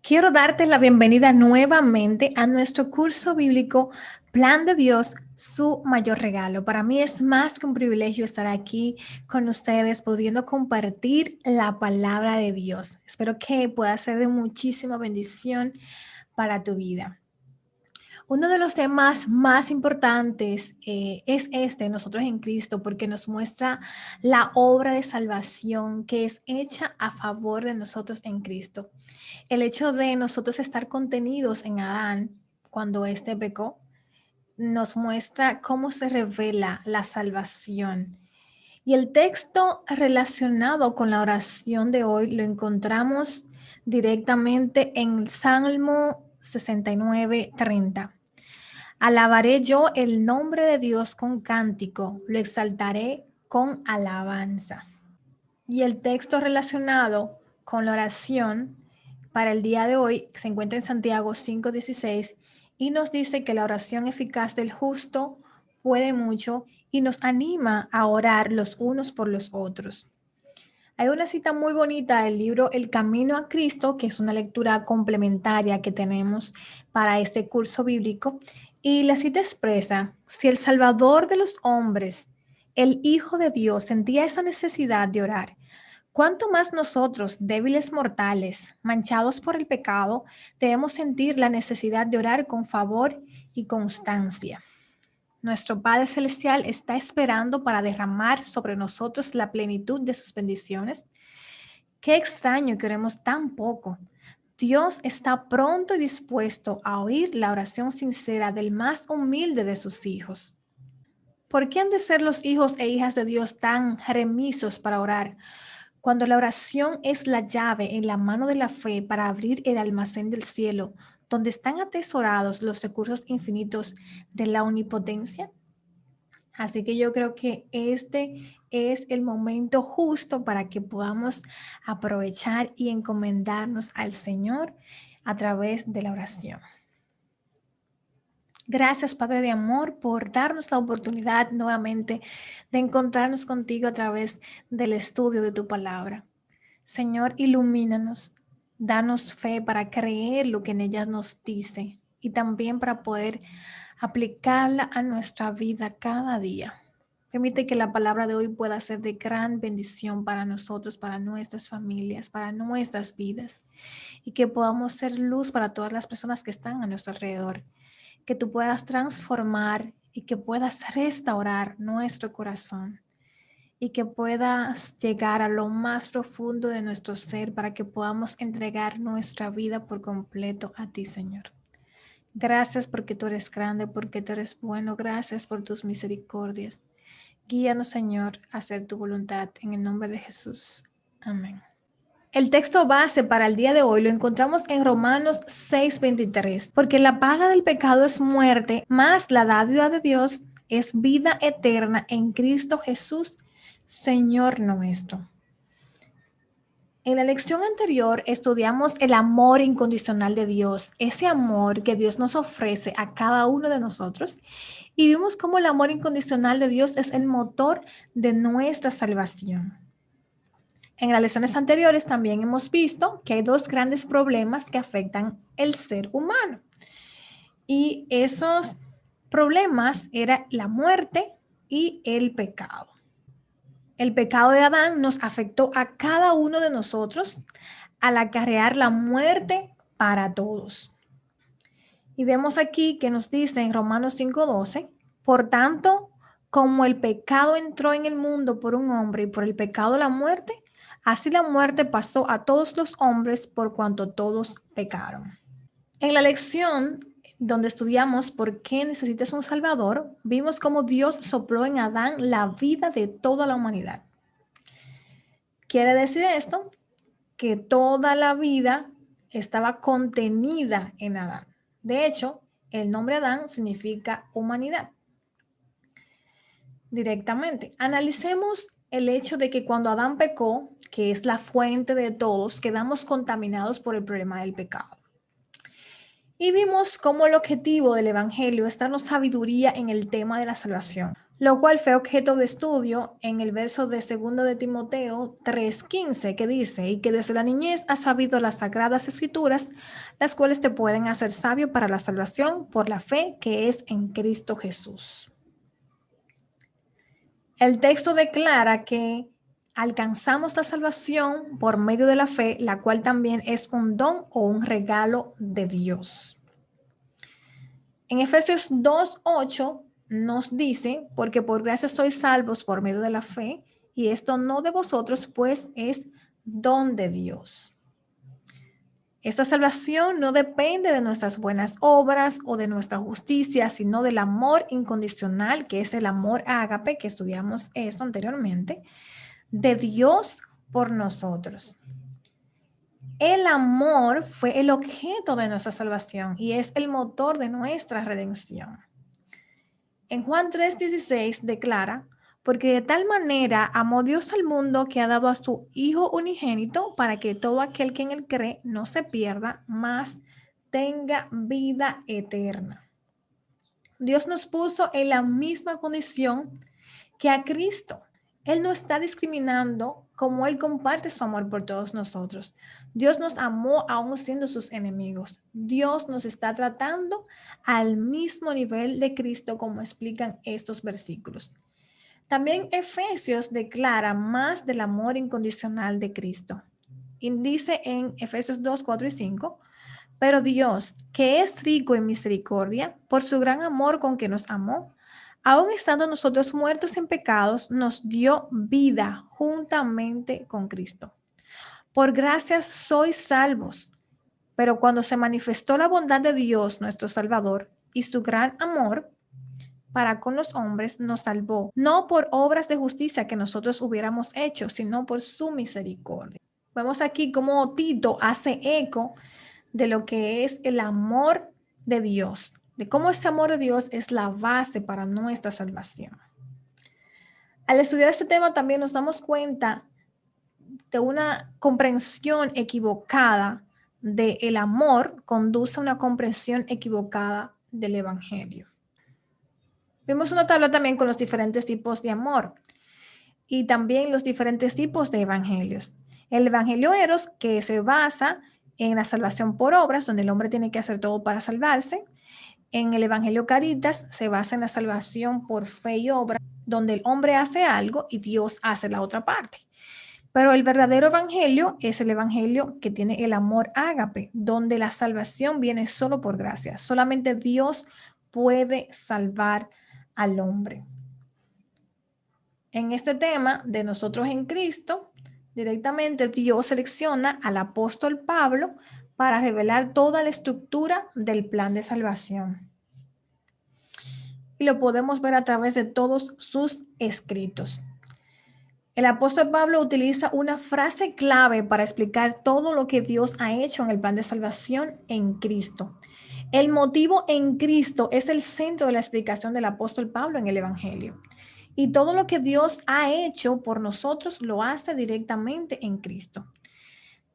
Quiero darte la bienvenida nuevamente a nuestro curso bíblico Plan de Dios, su mayor regalo. Para mí es más que un privilegio estar aquí con ustedes, pudiendo compartir la palabra de Dios. Espero que pueda ser de muchísima bendición para tu vida. Uno de los temas más importantes es nosotros en Cristo, porque nos muestra la obra de salvación que es hecha a favor de nosotros en Cristo. El hecho de nosotros estar contenidos en Adán cuando éste pecó, nos muestra cómo se revela la salvación. Y el texto relacionado con la oración de hoy lo encontramos directamente en el Salmo 69:30. Alabaré yo el nombre de Dios con cántico, lo exaltaré con alabanza. Y el texto relacionado con la oración para el día de hoy se encuentra en Santiago 5:16 y nos dice que la oración eficaz del justo puede mucho y nos anima a orar los unos por los otros. Hay una cita muy bonita del libro El Camino a Cristo, que es una lectura complementaria que tenemos para este curso bíblico. Y la cita expresa, si el Salvador de los hombres, el Hijo de Dios, sentía esa necesidad de orar, ¿cuánto más nosotros, débiles mortales, manchados por el pecado, debemos sentir la necesidad de orar con favor y constancia? Nuestro Padre Celestial está esperando para derramar sobre nosotros la plenitud de sus bendiciones. Qué extraño que oremos tan poco. Dios está pronto y dispuesto a oír la oración sincera del más humilde de sus hijos. ¿Por qué han de ser los hijos e hijas de Dios tan remisos para orar, cuando la oración es la llave en la mano de la fe para abrir el almacén del cielo, donde están atesorados los recursos infinitos de la omnipotencia? Así que yo creo que este es el momento justo para que podamos aprovechar y encomendarnos al Señor a través de la oración. Gracias, Padre de amor, por darnos la oportunidad nuevamente de encontrarnos contigo a través del estudio de tu palabra. Señor, ilumínanos, danos fe para creer lo que en ella nos dice y también para poder aplicarla a nuestra vida cada día. Permite que la palabra de hoy pueda ser de gran bendición para nosotros, para nuestras familias, para nuestras vidas, y que podamos ser luz para todas las personas que están a nuestro alrededor. Que tú puedas transformar y que puedas restaurar nuestro corazón y que puedas llegar a lo más profundo de nuestro ser para que podamos entregar nuestra vida por completo a ti, Señor. Gracias porque tú eres grande, porque tú eres bueno. Gracias por tus misericordias. Guíanos, Señor, a hacer tu voluntad en el nombre de Jesús. Amén. El texto base para el día de hoy lo encontramos en Romanos 6:23, porque la paga del pecado es muerte, mas la dádiva de Dios es vida eterna en Cristo Jesús, Señor nuestro. En la lección anterior estudiamos el amor incondicional de Dios, ese amor que Dios nos ofrece a cada uno de nosotros, y vimos cómo el amor incondicional de Dios es el motor de nuestra salvación. En las lecciones anteriores también hemos visto que hay dos grandes problemas que afectan el ser humano. Y esos problemas eran la muerte y el pecado. El pecado de Adán nos afectó a cada uno de nosotros al acarrear la muerte para todos. Y vemos aquí que nos dice en Romanos 5:12, por tanto, como el pecado entró en el mundo por un hombre y por el pecado la muerte, así la muerte pasó a todos los hombres por cuanto todos pecaron. En la lección donde estudiamos por qué necesitas un Salvador, vimos cómo Dios sopló en Adán la vida de toda la humanidad. Quiere decir esto que toda la vida estaba contenida en Adán. De hecho, el nombre Adán significa humanidad. Directamente. Analicemos el hecho de que cuando Adán pecó, que es la fuente de todos, quedamos contaminados por el problema del pecado. Y vimos cómo el objetivo del Evangelio es darnos sabiduría en el tema de la salvación. lo cual fue objeto de estudio en el verso de 2 de Timoteo 3:15, que dice, y que desde la niñez has sabido las sagradas escrituras, las cuales te pueden hacer sabio para la salvación por la fe que es en Cristo Jesús. El texto declara que alcanzamos la salvación por medio de la fe, la cual también es un don o un regalo de Dios. En Efesios 2:8 nos dice, porque por gracia sois salvos por medio de la fe, y esto no de vosotros, pues es don de Dios. Esta salvación no depende de nuestras buenas obras o de nuestra justicia, sino del amor incondicional, que es el amor ágape, que estudiamos eso anteriormente, de Dios por nosotros. El amor fue el objeto de nuestra salvación y es el motor de nuestra redención. En Juan 3:16 declara, porque de tal manera amó Dios al mundo que ha dado a su Hijo unigénito para que todo aquel que en él cree no se pierda, mas tenga vida eterna. Dios nos puso en la misma condición que a Cristo. Él no está discriminando como Él comparte su amor por todos nosotros. Dios nos amó aún siendo sus enemigos. Dios nos está tratando al mismo nivel de Cristo como explican estos versículos. También Efesios declara más del amor incondicional de Cristo. Y dice en Efesios 2:4 y 5, pero Dios, que es rico en misericordia, por su gran amor con que nos amó, aun estando nosotros muertos en pecados, nos dio vida juntamente con Cristo. Por gracia sois salvos, pero cuando se manifestó la bondad de Dios, nuestro Salvador, y su gran amor para con los hombres, nos salvó, no por obras de justicia que nosotros hubiéramos hecho, sino por su misericordia. Vemos aquí cómo Tito hace eco de lo que es el amor de Dios, de cómo ese amor de Dios es la base para nuestra salvación. Al estudiar este tema también nos damos cuenta de una comprensión equivocada del amor, conduce a una comprensión equivocada del Evangelio. Vemos una tabla también con los diferentes tipos de amor y también los diferentes tipos de evangelios. El evangelio eros, que se basa en la salvación por obras, donde el hombre tiene que hacer todo para salvarse. En el evangelio caritas se basa en la salvación por fe y obra, donde el hombre hace algo y Dios hace la otra parte. Pero el verdadero evangelio es el evangelio que tiene el amor ágape, donde la salvación viene solo por gracia. Solamente Dios puede salvar al hombre. En este tema de nosotros en Cristo, directamente Dios selecciona al apóstol Pablo para revelar toda la estructura del plan de salvación. Y lo podemos ver a través de todos sus escritos. El apóstol Pablo utiliza una frase clave para explicar todo lo que Dios ha hecho en el plan de salvación en Cristo. El motivo en Cristo es el centro de la explicación del apóstol Pablo en el Evangelio. Y todo lo que Dios ha hecho por nosotros lo hace directamente en Cristo.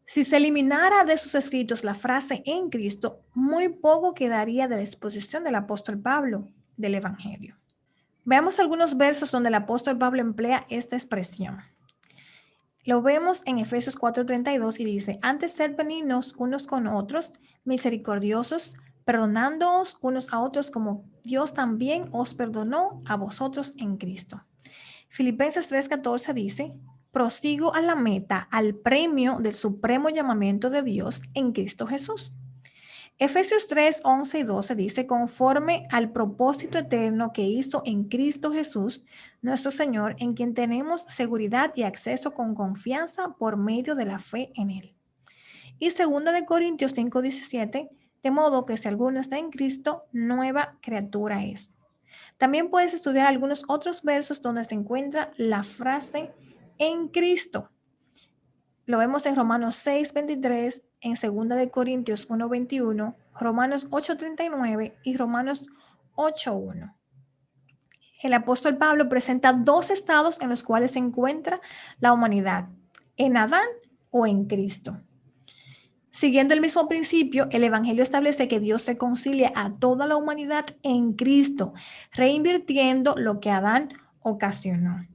Si se eliminara de sus escritos la frase en Cristo, muy poco quedaría de la exposición del apóstol Pablo del Evangelio. Veamos algunos versos donde el apóstol Pablo emplea esta expresión. Lo vemos en Efesios 4:32 y dice, antes sed benignos unos con otros, misericordiosos, perdonándoos unos a otros como Dios también os perdonó a vosotros en Cristo. Filipenses 3:14 dice, prosigo a la meta, al premio del supremo llamamiento de Dios en Cristo Jesús. Efesios 3:11 y 12 dice, conforme al propósito eterno que hizo en Cristo Jesús, nuestro Señor, en quien tenemos seguridad y acceso con confianza por medio de la fe en Él. Y 2 de Corintios 5:17, de modo que si alguno está en Cristo, nueva criatura es. También puedes estudiar algunos otros versos donde se encuentra la frase en Cristo. Lo vemos en Romanos 6:23, en 2 de Corintios 1:21, Romanos 8:39 y Romanos 8:1. El apóstol Pablo presenta dos estados en los cuales se encuentra la humanidad, en Adán o en Cristo. Siguiendo el mismo principio, el Evangelio establece que Dios reconcilia a toda la humanidad en Cristo, reinvirtiendo lo que Adán ocasionó.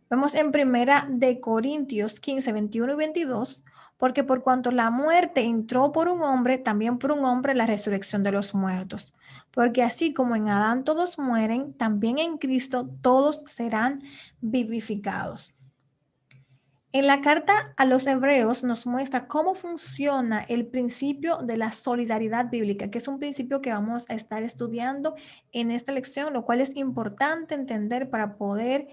Vemos en Primera de Corintios 15, 21 y 22, porque por cuanto la muerte entró por un hombre, también por un hombre la resurrección de los muertos. Porque así como en Adán todos mueren, también en Cristo todos serán vivificados. En la carta a los hebreos nos muestra cómo funciona el principio de la solidaridad bíblica, que es un principio que vamos a estar estudiando en esta lección, lo cual es importante entender para poder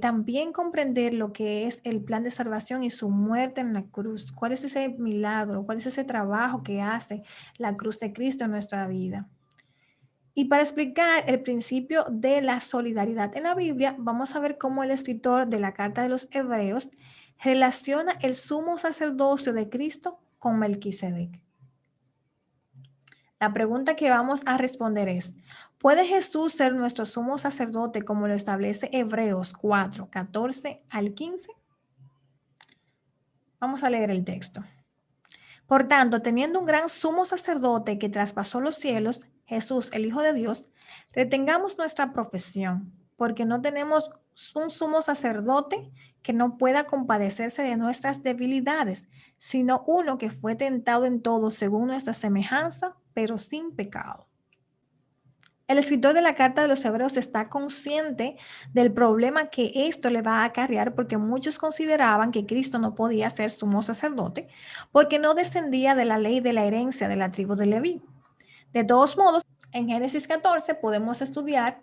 también comprender lo que es el plan de salvación y su muerte en la cruz. ¿Cuál es ese milagro? ¿Cuál es ese trabajo que hace la cruz de Cristo en nuestra vida? Y para explicar el principio de la solidaridad en la Biblia, vamos a ver cómo el escritor de la carta de los Hebreos relaciona el sumo sacerdocio de Cristo con Melquisedec. La pregunta que vamos a responder es, ¿puede Jesús ser nuestro sumo sacerdote como lo establece Hebreos 4, 14 al 15? Vamos a leer el texto. Por tanto, teniendo un gran sumo sacerdote que traspasó los cielos, Jesús, el Hijo de Dios, retengamos nuestra profesión, porque no tenemos un sumo sacerdote que no pueda compadecerse de nuestras debilidades, sino uno que fue tentado en todo según nuestra semejanza, pero sin pecado. El escritor de la carta de los Hebreos está consciente del problema que esto le va a acarrear porque muchos consideraban que Cristo no podía ser sumo sacerdote porque no descendía de la ley de la herencia de la tribu de Leví. De todos modos, en Génesis 14 podemos estudiar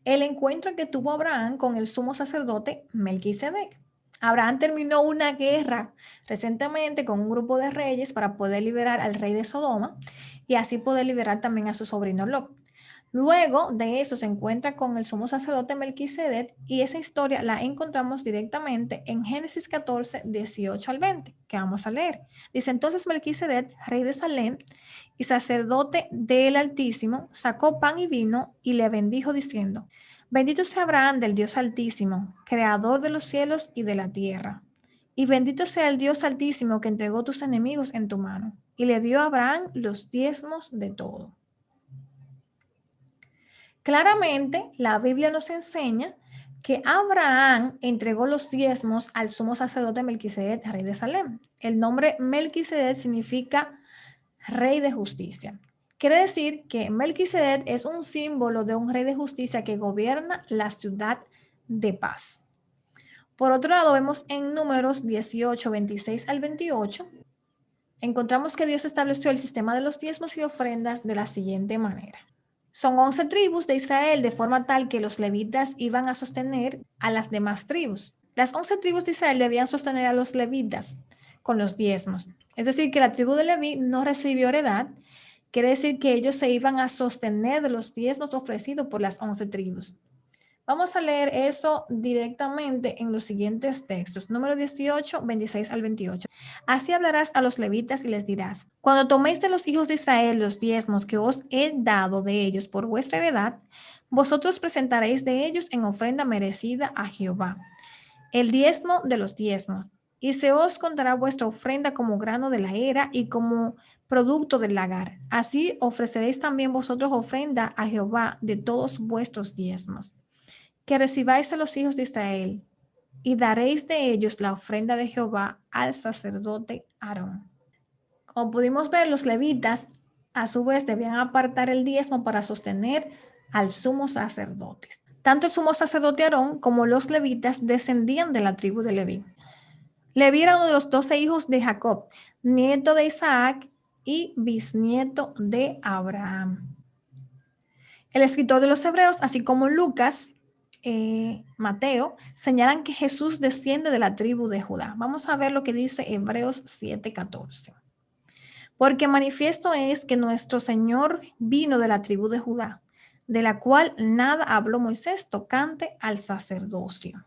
el encuentro que tuvo Abraham con el sumo sacerdote Melquisedec. Abraham terminó una guerra recientemente con un grupo de reyes para poder liberar al rey de Sodoma y así poder liberar también a su sobrino Lot. Luego de eso se encuentra con el sumo sacerdote Melquisedec y esa historia la encontramos directamente en Génesis 14, 18 al 20, que vamos a leer. Dice, entonces Melquisedec, rey de Salem y sacerdote del Altísimo, sacó pan y vino y le bendijo diciendo, bendito sea Abraham del Dios Altísimo, creador de los cielos y de la tierra. Y bendito sea el Dios Altísimo que entregó tus enemigos en tu mano. Y le dio a Abraham los diezmos de todo. Claramente, la Biblia nos enseña que Abraham entregó los diezmos al sumo sacerdote Melquisedec, rey de Salem. El nombre Melquisedec significa rey de justicia. Quiere decir que Melquisedec es un símbolo de un rey de justicia que gobierna la ciudad de paz. Por otro lado, vemos en Números 18, 26 al 28, encontramos que Dios estableció el sistema de los diezmos y ofrendas de la siguiente manera. Son 11 tribus de Israel de forma tal que los levitas iban a sostener a las demás tribus. Las 11 tribus de Israel debían sostener a los levitas con los diezmos. Es decir, que la tribu de Leví no recibió heredad. Quiere decir que ellos se iban a sostener de los diezmos ofrecidos por las 11 tribus. Vamos a leer eso directamente en los siguientes textos. Número 18, 26 al 28. Así hablarás a los levitas y les dirás, cuando toméis de los hijos de Israel los diezmos que os he dado de ellos por vuestra heredad, vosotros presentaréis de ellos en ofrenda merecida a Jehová, el diezmo de los diezmos, y se os contará vuestra ofrenda como grano de la era y como producto del lagar. Así ofreceréis también vosotros ofrenda a Jehová de todos vuestros diezmos que recibáis a los hijos de Israel, y daréis de ellos la ofrenda de Jehová al sacerdote Aarón. Como pudimos ver, los levitas a su vez debían apartar el diezmo para sostener al sumo sacerdote. Tanto el sumo sacerdote Aarón como los levitas descendían de la tribu de Leví. Leví era uno de los 12 hijos de Jacob, nieto de Isaac y bisnieto de Abraham. El escritor de los Hebreos, así como Lucas, Mateo, señalan que Jesús desciende de la tribu de Judá. Vamos a ver lo que dice Hebreos 7:14. Porque manifiesto es que nuestro Señor vino de la tribu de Judá, de la cual nada habló Moisés tocante al sacerdocio.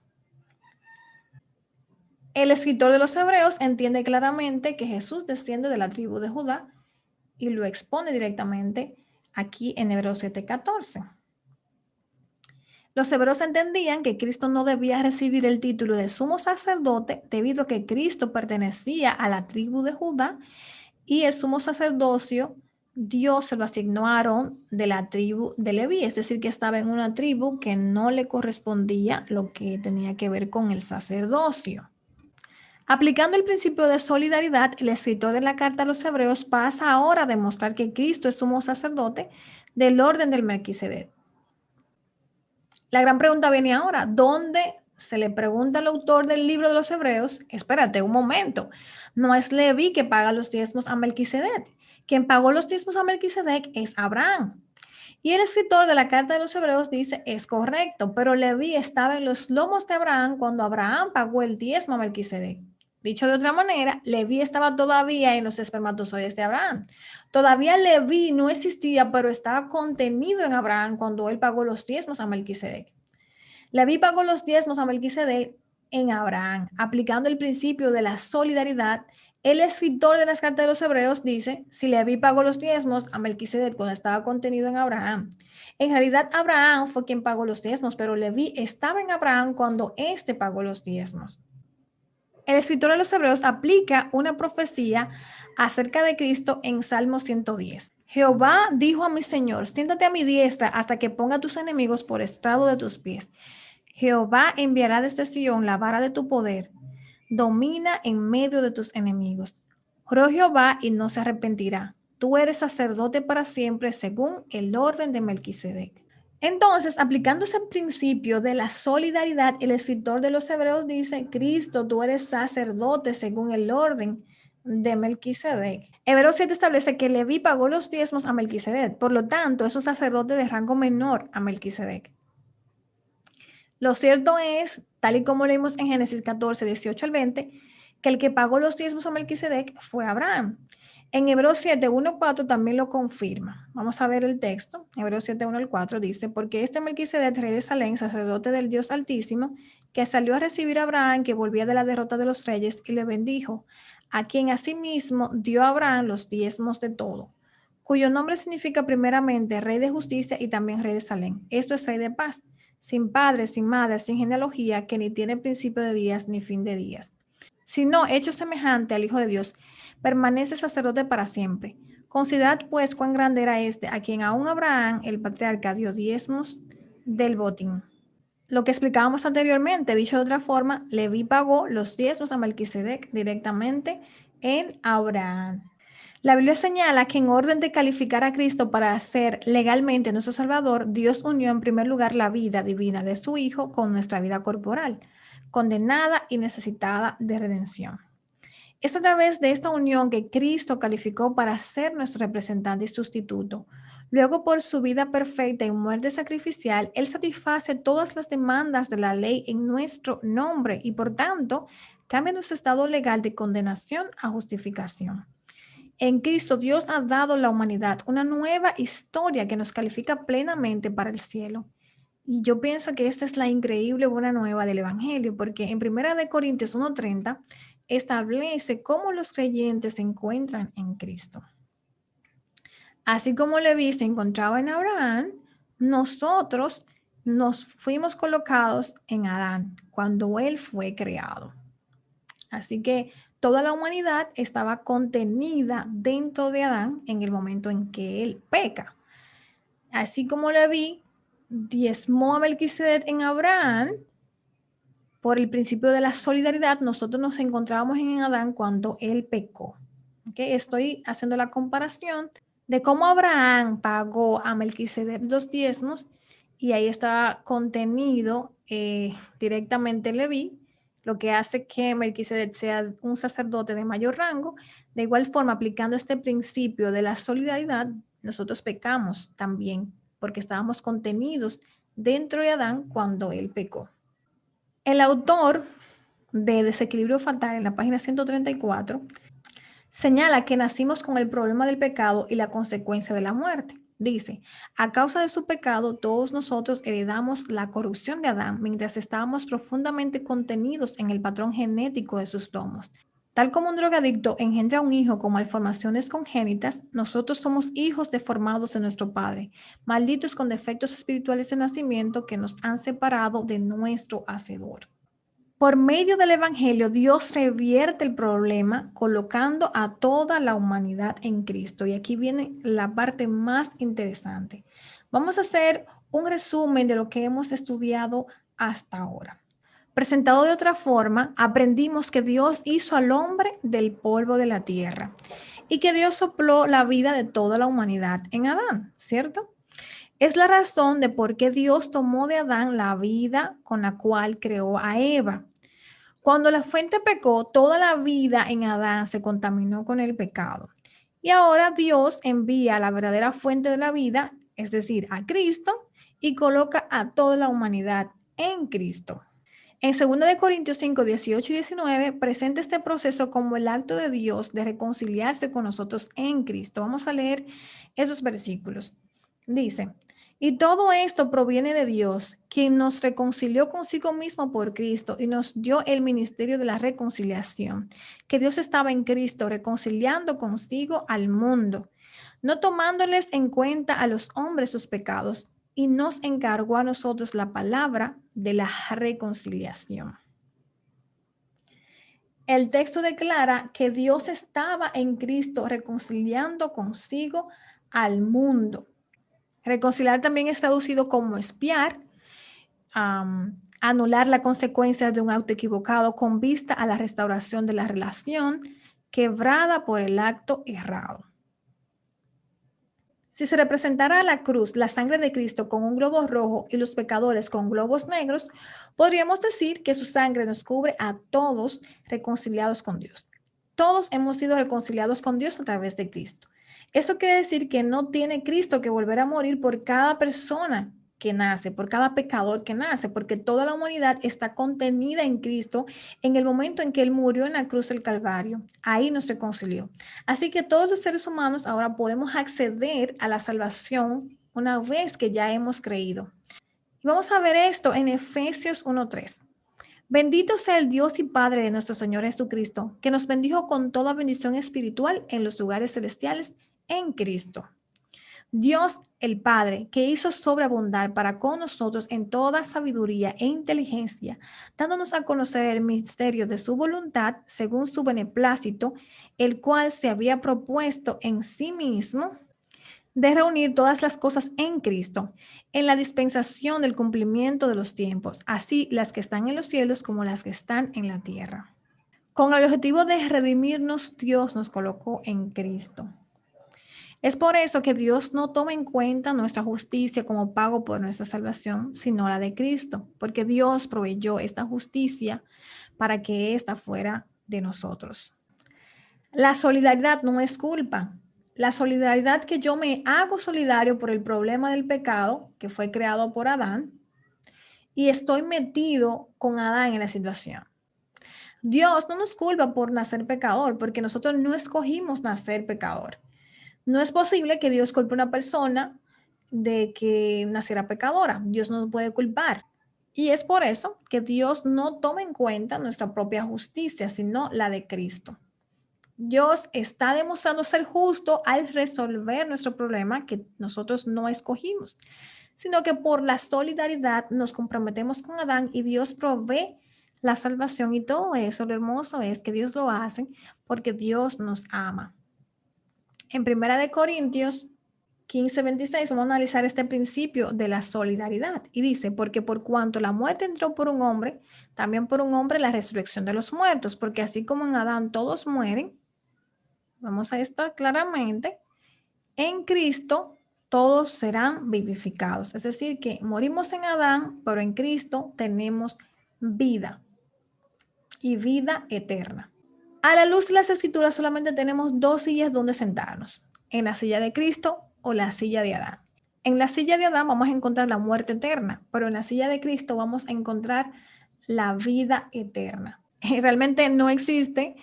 El escritor de los Hebreos entiende claramente que Jesús desciende de la tribu de Judá y lo expone directamente aquí en Hebreos 7:14. Los hebreos entendían que Cristo no debía recibir el título de sumo sacerdote debido a que Cristo pertenecía a la tribu de Judá y el sumo sacerdocio Dios se lo asignó a Aarón de la tribu de Leví, es decir, que estaba en una tribu que no le correspondía lo que tenía que ver con el sacerdocio. Aplicando el principio de solidaridad, el escritor de la carta a los hebreos pasa ahora a demostrar que Cristo es sumo sacerdote del orden del Melquisedec. La gran pregunta viene ahora, ¿dónde se le pregunta al autor del libro de los hebreos? Espérate un momento, no es Leví que paga los diezmos a Melquisedec. Quien pagó los diezmos a Melquisedec es Abraham. Y el escritor de la carta de los hebreos dice, es correcto, pero Leví estaba en los lomos de Abraham cuando Abraham pagó el diezmo a Melquisedec. Dicho de otra manera, Leví estaba todavía en los espermatozoides de Abraham. Todavía Leví no existía, pero estaba contenido en Abraham cuando él pagó los diezmos a Melquisedec. Leví pagó los diezmos a Melquisedec en Abraham, aplicando el principio de la solidaridad. El escritor de las cartas de los hebreos dice, si Leví pagó los diezmos a Melquisedec cuando estaba contenido en Abraham, en realidad Abraham fue quien pagó los diezmos, pero Leví estaba en Abraham cuando éste pagó los diezmos. El escritor de los hebreos aplica una profecía acerca de Cristo en Salmo 110. Jehová dijo a mi Señor, siéntate a mi diestra hasta que ponga a tus enemigos por estrado de tus pies. Jehová enviará desde Sion la vara de tu poder. Domina en medio de tus enemigos. Juró Jehová y no se arrepentirá. Tú eres sacerdote para siempre según el orden de Melquisedec. Entonces, aplicando ese principio de la solidaridad, el escritor de los Hebreos dice, Cristo, tú eres sacerdote según el orden de Melquisedec. Hebreos 7 establece que Leví pagó los diezmos a Melquisedec, por lo tanto, es un sacerdote de rango menor a Melquisedec. Lo cierto es, tal y como leímos en Génesis 14, 18 al 20, que el que pagó los diezmos a Melquisedec fue Abraham. En Hebreos 7, 1 al 4 también lo confirma. Vamos a ver el texto. Hebreos 7, 1 al 4 dice, porque este Melquisedec, rey de Salem, sacerdote del Dios Altísimo, que salió a recibir a Abraham, que volvía de la derrota de los reyes, y le bendijo, a quien asimismo dio a Abraham los diezmos de todo, cuyo nombre significa primeramente rey de justicia y también rey de Salem. Esto es rey de paz, sin padre, sin madre, sin genealogía, que ni tiene principio de días ni fin de días, sino hecho semejante al Hijo de Dios, permanece sacerdote para siempre. Considerad pues cuán grande era este, a quien aún Abraham, el patriarca, dio diezmos del botín. Lo que explicábamos anteriormente, dicho de otra forma, Leví pagó los diezmos a Melquisedec directamente en Abraham. La Biblia señala que en orden de calificar a Cristo para ser legalmente nuestro Salvador, Dios unió en primer lugar la vida divina de su Hijo con nuestra vida corporal, condenada y necesitada de redención. Es a través de esta unión que Cristo calificó para ser nuestro representante y sustituto. Luego, por su vida perfecta y muerte sacrificial, Él satisface todas las demandas de la ley en nuestro nombre y, por tanto, cambia nuestro estado legal de condenación a justificación. En Cristo Dios ha dado a la humanidad una nueva historia que nos califica plenamente para el cielo. Y yo pienso que esta es la increíble buena nueva del Evangelio, porque en 1 Corintios 1:30 establece cómo los creyentes se encuentran en Cristo. Así como Leví se encontraba en Abraham, nosotros nos fuimos colocados en Adán cuando él fue creado. Así que toda la humanidad estaba contenida dentro de Adán en el momento en que él peca. Así como Leví diezmó a Melquisedec en Abraham, por el principio de la solidaridad, nosotros nos encontrábamos en Adán cuando él pecó. ¿Okay? Estoy haciendo la comparación de cómo Abraham pagó a Melquisedec los diezmos y ahí está contenido directamente Leví, lo que hace que Melquisedec sea un sacerdote de mayor rango. De igual forma, aplicando este principio de la solidaridad, nosotros pecamos también porque estábamos contenidos dentro de Adán cuando él pecó. El autor de Desequilibrio Fatal, en la página 134, señala que nacimos con el problema del pecado y la consecuencia de la muerte. Dice, a causa de su pecado, todos nosotros heredamos la corrupción de Adán mientras estábamos profundamente contenidos en el patrón genético de sus domos. Tal como un drogadicto engendra un hijo con malformaciones congénitas, nosotros somos hijos deformados de nuestro Padre, malditos con defectos espirituales de nacimiento que nos han separado de nuestro Hacedor. Por medio del Evangelio, Dios revierte el problema colocando a toda la humanidad en Cristo. Y aquí viene la parte más interesante. Vamos a hacer un resumen de lo que hemos estudiado hasta ahora. Presentado de otra forma, aprendimos que Dios hizo al hombre del polvo de la tierra y que Dios sopló la vida de toda la humanidad en Adán, ¿cierto? Es la razón de por qué Dios tomó de Adán la vida con la cual creó a Eva. Cuando la fuente pecó, toda la vida en Adán se contaminó con el pecado. Y ahora Dios envía la verdadera fuente de la vida, es decir, a Cristo, y coloca a toda la humanidad en Cristo. En 2 Corintios 5, 18 y 19 presenta este proceso como el acto de Dios de reconciliarse con nosotros en Cristo. Vamos a leer esos versículos. Dice, y todo esto proviene de Dios, quien nos reconcilió consigo mismo por Cristo y nos dio el ministerio de la reconciliación, que Dios estaba en Cristo reconciliando consigo al mundo, no tomándoles en cuenta a los hombres sus pecados, y nos encargó a nosotros la palabra de la reconciliación. El texto declara que Dios estaba en Cristo reconciliando consigo al mundo. Reconciliar también es traducido como espiar, anular las consecuencias de un acto equivocado con vista a la restauración de la relación quebrada por el acto errado. Si se representara a la cruz la sangre de Cristo con un globo rojo y los pecadores con globos negros, podríamos decir que su sangre nos cubre a todos reconciliados con Dios. Todos hemos sido reconciliados con Dios a través de Cristo. Eso quiere decir que no tiene Cristo que volver a morir por cada persona que nace, por cada pecador que nace, porque toda la humanidad está contenida en Cristo en el momento en que Él murió en la cruz del Calvario. Ahí nos reconcilió. Así que todos los seres humanos ahora podemos acceder a la salvación una vez que ya hemos creído. Y vamos a ver esto en Efesios 1:3. Bendito sea el Dios y Padre de nuestro Señor Jesucristo, que nos bendijo con toda bendición espiritual en los lugares celestiales en Cristo. Dios el Padre, que hizo sobreabundar para con nosotros en toda sabiduría e inteligencia, dándonos a conocer el misterio de su voluntad según su beneplácito, el cual se había propuesto en sí mismo de reunir todas las cosas en Cristo, en la dispensación del cumplimiento de los tiempos, así las que están en los cielos como las que están en la tierra. Con el objetivo de redimirnos, Dios nos colocó en Cristo. Es por eso que Dios no toma en cuenta nuestra justicia como pago por nuestra salvación, sino la de Cristo, porque Dios proveyó esta justicia para que ésta fuera de nosotros. La solidaridad no es culpa. La solidaridad que yo me hago solidario por el problema del pecado que fue creado por Adán y estoy metido con Adán en la situación. Dios no nos culpa por nacer pecador, porque nosotros no escogimos nacer pecador. No es posible que Dios culpe a una persona de que naciera pecadora. Dios no nos puede culpar. Y es por eso que Dios no toma en cuenta nuestra propia justicia, sino la de Cristo. Dios está demostrando ser justo al resolver nuestro problema que nosotros no escogimos, sino que por la solidaridad nos comprometemos con Adán y Dios provee la salvación y todo eso. Lo hermoso es que Dios lo hace porque Dios nos ama. En 1 Corintios 15:26 vamos a analizar este principio de la solidaridad y dice, porque por cuanto la muerte entró por un hombre, también por un hombre la resurrección de los muertos, porque así como en Adán todos mueren, vamos a esto claramente, en Cristo todos serán vivificados. Es decir, que morimos en Adán, pero en Cristo tenemos vida y vida eterna. A la luz de las escrituras solamente tenemos dos sillas donde sentarnos, en la silla de Cristo o la silla de Adán. En la silla de Adán vamos a encontrar la muerte eterna, pero en la silla de Cristo vamos a encontrar la vida eterna. Realmente no existe,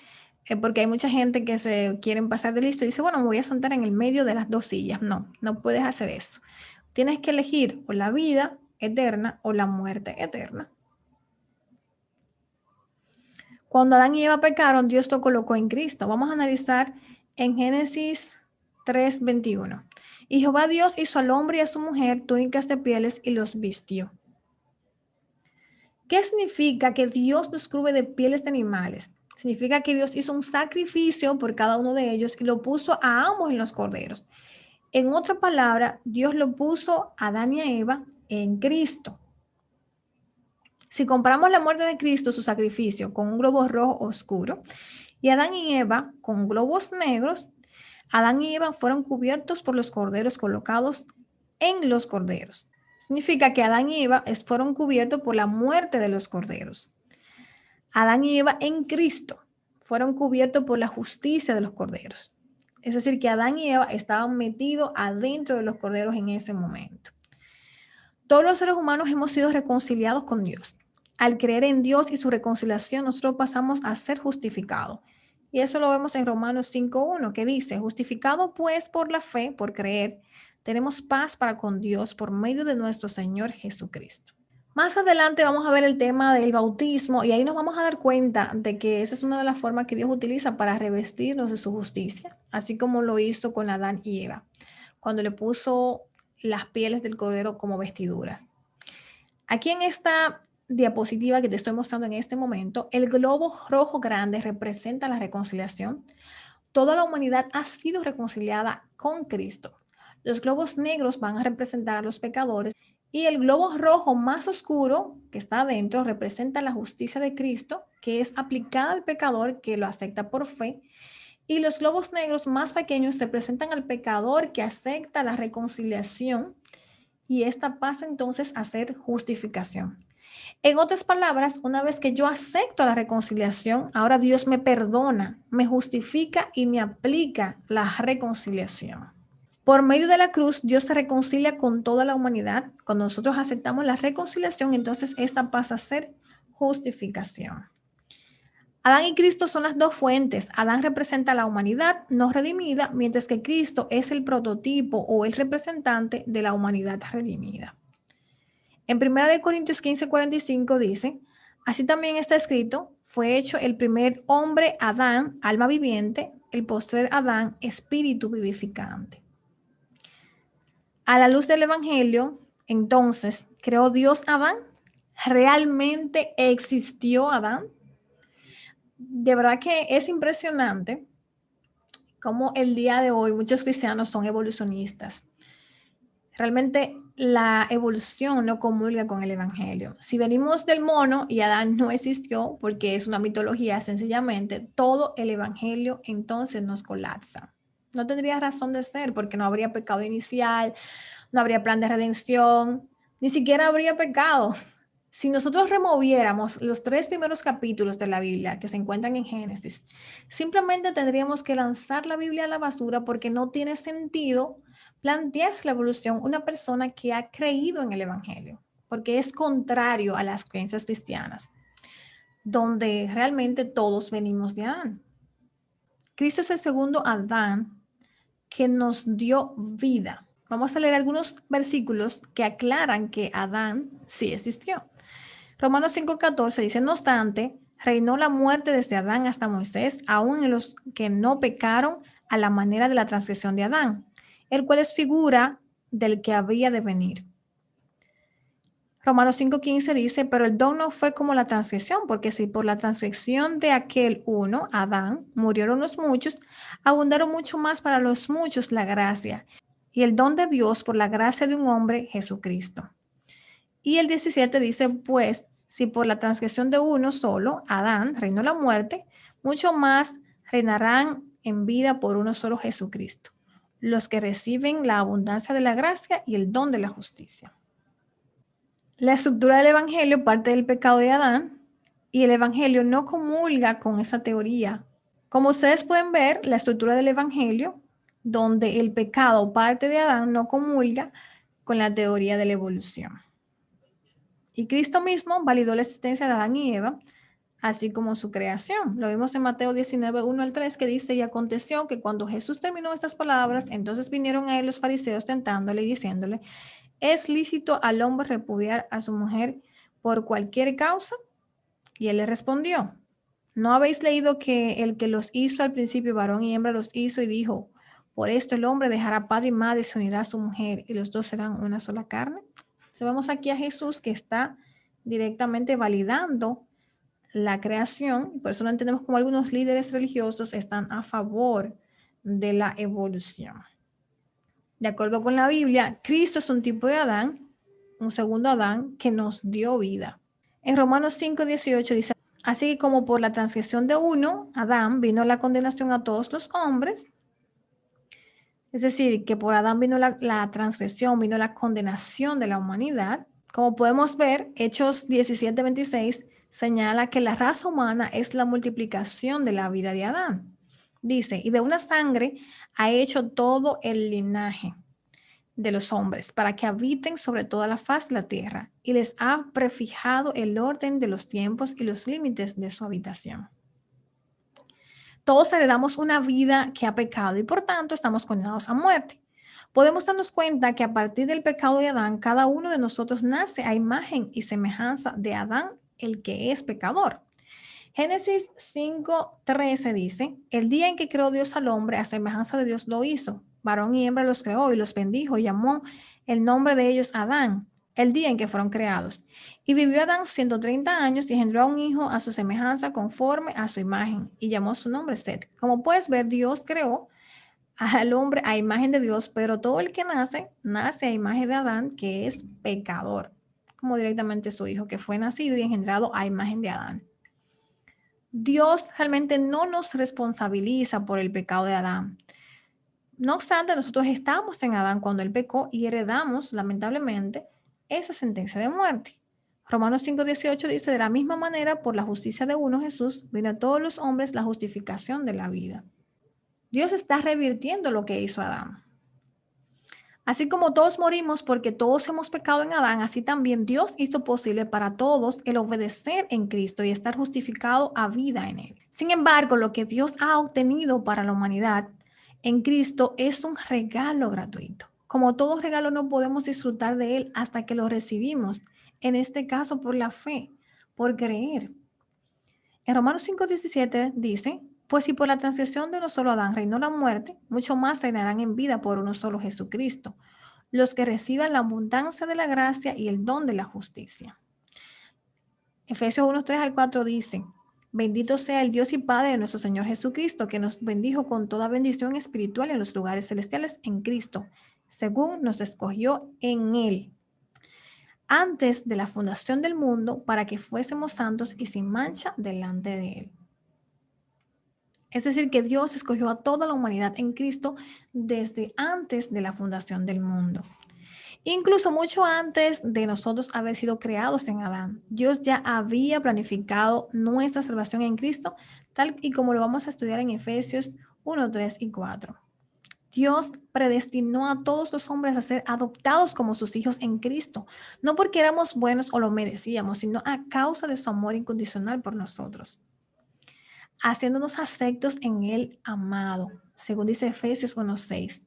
porque hay mucha gente que se quieren pasar de listo y dice, bueno, me voy a sentar en el medio de las dos sillas. No, no puedes hacer eso. Tienes que elegir o la vida eterna o la muerte eterna. Cuando Adán y Eva pecaron, Dios lo colocó en Cristo. Vamos a analizar en Génesis 3:21. Y Jehová Dios hizo al hombre y a su mujer túnicas de pieles y los vistió. ¿Qué significa que Dios nos cubre de pieles de animales? Significa que Dios hizo un sacrificio por cada uno de ellos y lo puso a ambos en los corderos. En otra palabra, Dios lo puso a Adán y a Eva en Cristo. Si comparamos la muerte de Cristo, su sacrificio, con un globo rojo oscuro, y Adán y Eva con globos negros, Adán y Eva fueron cubiertos por los corderos colocados en los corderos. Significa que Adán y Eva fueron cubiertos por la muerte de los corderos. Adán y Eva en Cristo fueron cubiertos por la justicia de los corderos. Es decir, que Adán y Eva estaban metidos adentro de los corderos en ese momento. Todos los seres humanos hemos sido reconciliados con Dios. Al creer en Dios y su reconciliación, nosotros pasamos a ser justificados. Y eso lo vemos en Romanos 5:1, que dice, justificado pues por la fe, por creer, tenemos paz para con Dios por medio de nuestro Señor Jesucristo. Más adelante vamos a ver el tema del bautismo y ahí nos vamos a dar cuenta de que esa es una de las formas que Dios utiliza para revestirnos de su justicia, así como lo hizo con Adán y Eva, cuando le puso las pieles del cordero como vestiduras. Aquí en esta diapositiva que te estoy mostrando en este momento, el globo rojo grande representa la reconciliación. Toda la humanidad ha sido reconciliada con Cristo. Los globos negros van a representar a los pecadores y el globo rojo más oscuro que está adentro representa la justicia de Cristo, que es aplicada al pecador que lo acepta por fe. Y los globos negros más pequeños representan al pecador que acepta la reconciliación y esta pasa entonces a ser justificación. En otras palabras, una vez que yo acepto la reconciliación, ahora Dios me perdona, me justifica y me aplica la reconciliación. Por medio de la cruz, Dios se reconcilia con toda la humanidad. Cuando nosotros aceptamos la reconciliación, entonces esta pasa a ser justificación. Adán y Cristo son las dos fuentes. Adán representa a la humanidad no redimida, mientras que Cristo es el prototipo o el representante de la humanidad redimida. En 1 Corintios 15:45 dice, así también está escrito, fue hecho el primer hombre Adán, alma viviente, el postrer Adán, espíritu vivificante. A la luz del Evangelio, entonces, ¿creó Dios a Adán? ¿Realmente existió Adán? De verdad que es impresionante cómo el día de hoy muchos cristianos son evolucionistas. Realmente la evolución no comulga con el Evangelio. Si venimos del mono y Adán no existió porque es una mitología sencillamente, todo el Evangelio entonces nos colapsa. No tendría razón de ser porque no habría pecado inicial, no habría plan de redención, ni siquiera habría pecado. Si nosotros removiéramos los 3 primeros capítulos de la Biblia que se encuentran en Génesis, simplemente tendríamos que lanzar la Biblia a la basura porque no tiene sentido plantearse la evolución una persona que ha creído en el Evangelio, porque es contrario a las creencias cristianas, donde realmente todos venimos de Adán. Cristo es el segundo Adán que nos dio vida. Vamos a leer algunos versículos que aclaran que Adán sí existió. Romanos 5:14 dice, no obstante, reinó la muerte desde Adán hasta Moisés, aún en los que no pecaron a la manera de la transgresión de Adán, el cual es figura del que había de venir. Romanos 5:15 dice, pero el don no fue como la transgresión, porque si por la transgresión de aquel uno, Adán, murieron los muchos, abundaron mucho más para los muchos la gracia y el don de Dios por la gracia de un hombre, Jesucristo. Y el 17 dice, pues, si por la transgresión de uno solo, Adán, reinó la muerte, mucho más reinarán en vida por uno solo, Jesucristo, los que reciben la abundancia de la gracia y el don de la justicia. La estructura del Evangelio parte del pecado de Adán y el Evangelio no comulga con esa teoría. Como ustedes pueden ver, la estructura del Evangelio, donde el pecado parte de Adán, no comulga con la teoría de la evolución. Y Cristo mismo validó la existencia de Adán y Eva, así como su creación. Lo vimos en Mateo 19:1-3, que dice, y aconteció que cuando Jesús terminó estas palabras, entonces vinieron a él los fariseos tentándole y diciéndole, ¿es lícito al hombre repudiar a su mujer por cualquier causa? Y él le respondió, ¿no habéis leído que el que los hizo al principio, varón y hembra, los hizo y dijo, por esto el hombre dejará padre y madre y se unirá a su mujer y los dos serán una sola carne? Entonces vemos aquí a Jesús que está directamente validando la creación. Por eso no entendemos como algunos líderes religiosos están a favor de la evolución. De acuerdo con la Biblia, Cristo es un tipo de Adán, un segundo Adán que nos dio vida. En Romanos 5:18 dice, así que como por la transgresión de uno, Adán, vino la condenación a todos los hombres, es decir, que por Adán vino la transgresión, vino la condenación de la humanidad. Como podemos ver, Hechos 17:26 señala que la raza humana es la multiplicación de la vida de Adán. Dice, y de una sangre ha hecho todo el linaje de los hombres para que habiten sobre toda la faz de la tierra y les ha prefijado el orden de los tiempos y los límites de su habitación. Todos heredamos una vida que ha pecado y por tanto estamos condenados a muerte. Podemos darnos cuenta que a partir del pecado de Adán, cada uno de nosotros nace a imagen y semejanza de Adán, el que es pecador. Génesis 5:13 dice, el día en que creó Dios al hombre, a semejanza de Dios lo hizo. Varón y hembra los creó y los bendijo y llamó el nombre de ellos Adán, el día en que fueron creados. Y vivió Adán 130 años y engendró a un hijo a su semejanza conforme a su imagen y llamó su nombre Set. Como puedes ver, Dios creó al hombre a imagen de Dios, pero todo el que nace, nace a imagen de Adán, que es pecador, como directamente su hijo, que fue nacido y engendrado a imagen de Adán. Dios realmente no nos responsabiliza por el pecado de Adán. No obstante, nosotros estamos en Adán cuando él pecó y heredamos, lamentablemente, esa sentencia de muerte. Romanos 5:18 dice, de la misma manera, por la justicia de uno, Jesús, vino a todos los hombres la justificación de la vida. Dios está revirtiendo lo que hizo Adán. Así como todos morimos porque todos hemos pecado en Adán, así también Dios hizo posible para todos el obedecer en Cristo y estar justificado a vida en Él. Sin embargo, lo que Dios ha obtenido para la humanidad en Cristo es un regalo gratuito. Como todo regalo, no podemos disfrutar de Él hasta que lo recibimos, en este caso por la fe, por creer. En Romanos 5:17 dice, pues si por la transgresión de uno solo Adán reinó la muerte, mucho más reinarán en vida por uno solo Jesucristo, los que reciban la abundancia de la gracia y el don de la justicia. Efesios 1:3-4 dice, bendito sea el Dios y Padre de nuestro Señor Jesucristo, que nos bendijo con toda bendición espiritual en los lugares celestiales en Cristo, según nos escogió en Él, antes de la fundación del mundo, para que fuésemos santos y sin mancha delante de Él. Es decir, que Dios escogió a toda la humanidad en Cristo desde antes de la fundación del mundo. Incluso mucho antes de nosotros haber sido creados en Adán, Dios ya había planificado nuestra salvación en Cristo, tal y como lo vamos a estudiar en Efesios 1:3-4. Dios predestinó a todos los hombres a ser adoptados como sus hijos en Cristo, no porque éramos buenos o lo merecíamos, sino a causa de su amor incondicional por nosotros, haciéndonos aceptos en el amado, según dice Efesios 1:6.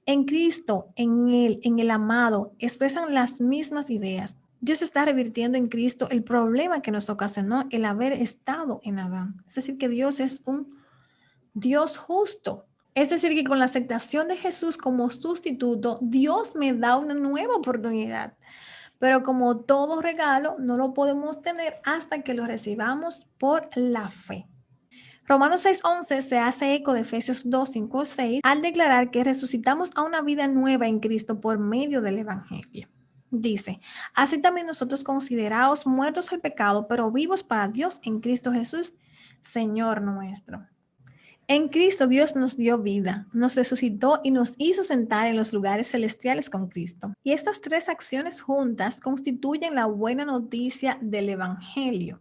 En Cristo, en Él, en el amado, expresan las mismas ideas. Dios está revirtiendo en Cristo el problema que nos ocasionó el haber estado en Adán. Es decir, que Dios es un Dios justo. Es decir, que con la aceptación de Jesús como sustituto, Dios me da una nueva oportunidad. Pero como todo regalo, no lo podemos tener hasta que lo recibamos por la fe. Romanos 6:11 se hace eco de Efesios 2:5-6 al declarar que resucitamos a una vida nueva en Cristo por medio del Evangelio. Dice, así también nosotros considerados muertos al pecado, pero vivos para Dios en Cristo Jesús, Señor nuestro. En Cristo Dios nos dio vida, nos resucitó y nos hizo sentar en los lugares celestiales con Cristo. Y estas tres acciones juntas constituyen la buena noticia del Evangelio.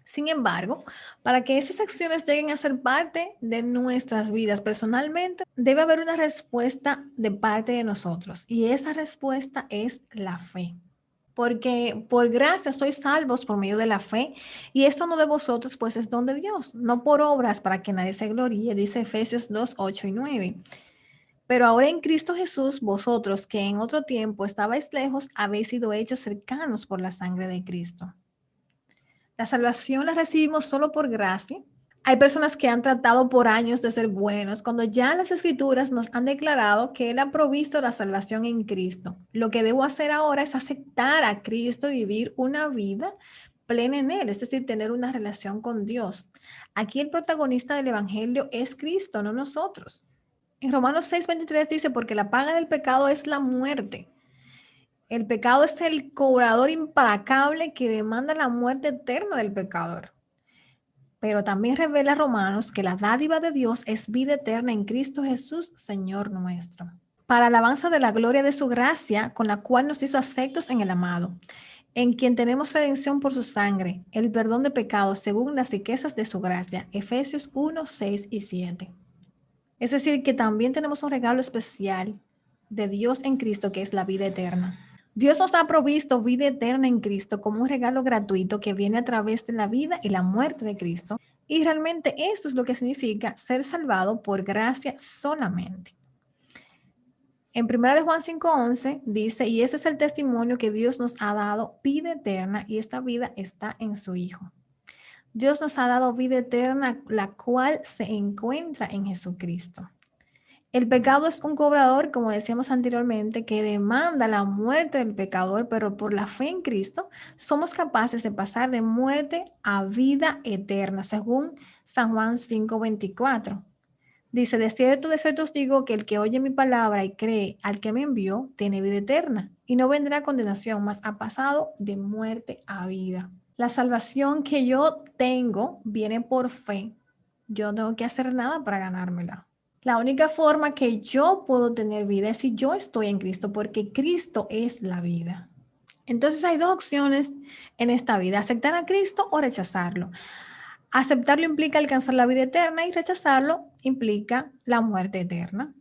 Sin embargo, para que esas acciones lleguen a ser parte de nuestras vidas personalmente, debe haber una respuesta de parte de nosotros. Y esa respuesta es la fe. Porque por gracia sois salvos por medio de la fe, y esto no de vosotros, pues es don de Dios, no por obras para que nadie se gloríe, dice Efesios 2:8-9. Pero ahora en Cristo Jesús, vosotros que en otro tiempo estabais lejos, habéis sido hechos cercanos por la sangre de Cristo. La salvación la recibimos solo por gracia, Hay personas que han tratado por años de ser buenos, cuando ya las escrituras nos han declarado que Él ha provisto la salvación en Cristo. Lo que debo hacer ahora es aceptar a Cristo y vivir una vida plena en Él, es decir, tener una relación con Dios. Aquí el protagonista del Evangelio es Cristo, no nosotros. En Romanos 6:23 dice, porque la paga del pecado es la muerte. El pecado es el cobrador implacable que demanda la muerte eterna del pecador. Pero también revela Romanos que la dádiva de Dios es vida eterna en Cristo Jesús, Señor nuestro. Para alabanza de la gloria de su gracia, con la cual nos hizo aceptos en el amado, en quien tenemos redención por su sangre, el perdón de pecados según las riquezas de su gracia. Efesios 1:6 y 7. Es decir, que también tenemos un regalo especial de Dios en Cristo, que es la vida eterna. Dios nos ha provisto vida eterna en Cristo como un regalo gratuito que viene a través de la vida y la muerte de Cristo. Y realmente esto es lo que significa ser salvado por gracia solamente. En 1 de Juan 5:11 dice, y ese es el testimonio que Dios nos ha dado, vida eterna, y esta vida está en su Hijo. Dios nos ha dado vida eterna, la cual se encuentra en Jesucristo. El pecado es un cobrador, como decíamos anteriormente, que demanda la muerte del pecador, pero por la fe en Cristo somos capaces de pasar de muerte a vida eterna, según San Juan 5:24. Dice, de cierto os digo que el que oye mi palabra y cree al que me envió, tiene vida eterna y no vendrá a condenación, mas ha pasado de muerte a vida. La salvación que yo tengo viene por fe. Yo no tengo que hacer nada para ganármela. La única forma que yo puedo tener vida es si yo estoy en Cristo, porque Cristo es la vida. Entonces hay dos opciones en esta vida, aceptar a Cristo o rechazarlo. Aceptarlo implica alcanzar la vida eterna y rechazarlo implica la muerte eterna.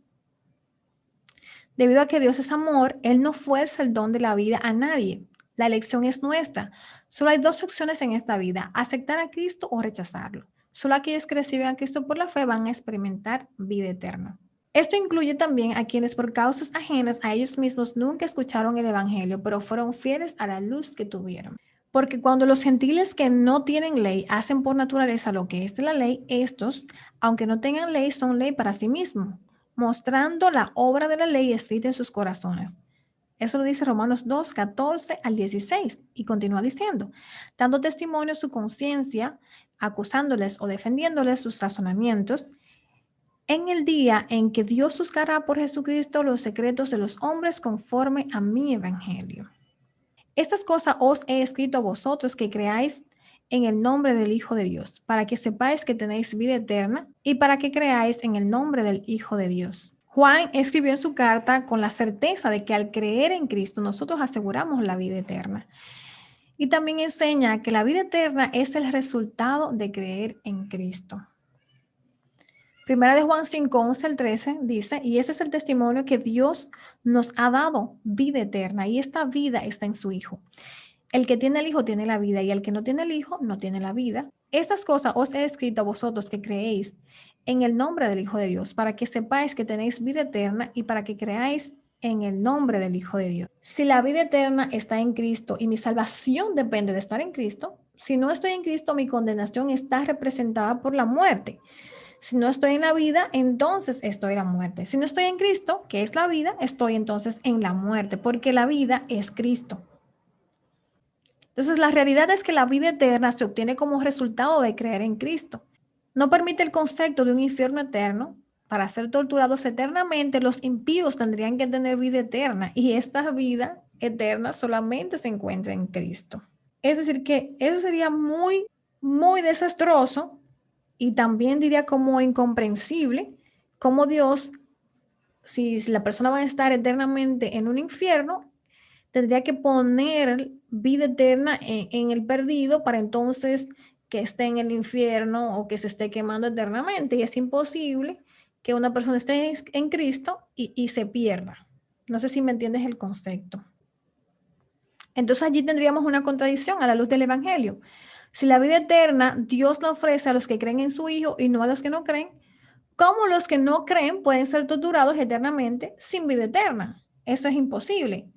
Debido a que Dios es amor, Él no fuerza el don de la vida a nadie. La elección es nuestra. Solo hay dos opciones en esta vida, aceptar a Cristo o rechazarlo. Solo aquellos que reciben a Cristo por la fe van a experimentar vida eterna. Esto incluye también a quienes por causas ajenas a ellos mismos nunca escucharon el Evangelio, pero fueron fieles a la luz que tuvieron. Porque cuando los gentiles que no tienen ley hacen por naturaleza lo que es de la ley, estos, aunque no tengan ley, son ley para sí mismos, mostrando la obra de la ley escrita en sus corazones. Eso lo dice Romanos 2:14 al 16 y continúa diciendo, dando testimonio su conciencia, acusándoles o defendiéndoles sus razonamientos, en el día en que Dios juzgará por Jesucristo los secretos de los hombres conforme a mi evangelio. Estas cosas os he escrito a vosotros que creáis en el nombre del Hijo de Dios, para que sepáis que tenéis vida eterna y para que creáis en el nombre del Hijo de Dios. Juan escribió en su carta con la certeza de que al creer en Cristo nosotros aseguramos la vida eterna. Y también enseña que la vida eterna es el resultado de creer en Cristo. Primera de Juan 5:11 al 13 dice, y ese es el testimonio que Dios nos ha dado, vida eterna, y esta vida está en su Hijo. El que tiene el Hijo tiene la vida, y el que no tiene el Hijo no tiene la vida. Estas cosas os he escrito a vosotros que creéis en el nombre del Hijo de Dios, para que sepáis que tenéis vida eterna y para que creáis en el nombre del Hijo de Dios. Si la vida eterna está en Cristo y mi salvación depende de estar en Cristo, si no estoy en Cristo, mi condenación está representada por la muerte. Si no estoy en la vida, entonces estoy en la muerte. Si no estoy en Cristo, que es la vida, estoy entonces en la muerte, porque la vida es Cristo. Entonces, la realidad es que la vida eterna se obtiene como resultado de creer en Cristo. No permite el concepto de un infierno eterno. Para ser torturados eternamente, los impíos tendrían que tener vida eterna y esta vida eterna solamente se encuentra en Cristo. Es decir, que eso sería muy, muy desastroso y también diría como incomprensible cómo Dios, si la persona va a estar eternamente en un infierno, tendría que poner vida eterna en el perdido para entonces que esté en el infierno o que se esté quemando eternamente. Y es imposible que una persona esté en Cristo y se pierda. No sé si me entiendes el concepto. Entonces allí tendríamos una contradicción a la luz del Evangelio. Si la vida eterna Dios la ofrece a los que creen en su Hijo y no a los que no creen, ¿cómo los que no creen pueden ser torturados eternamente sin vida eterna? Eso es imposible.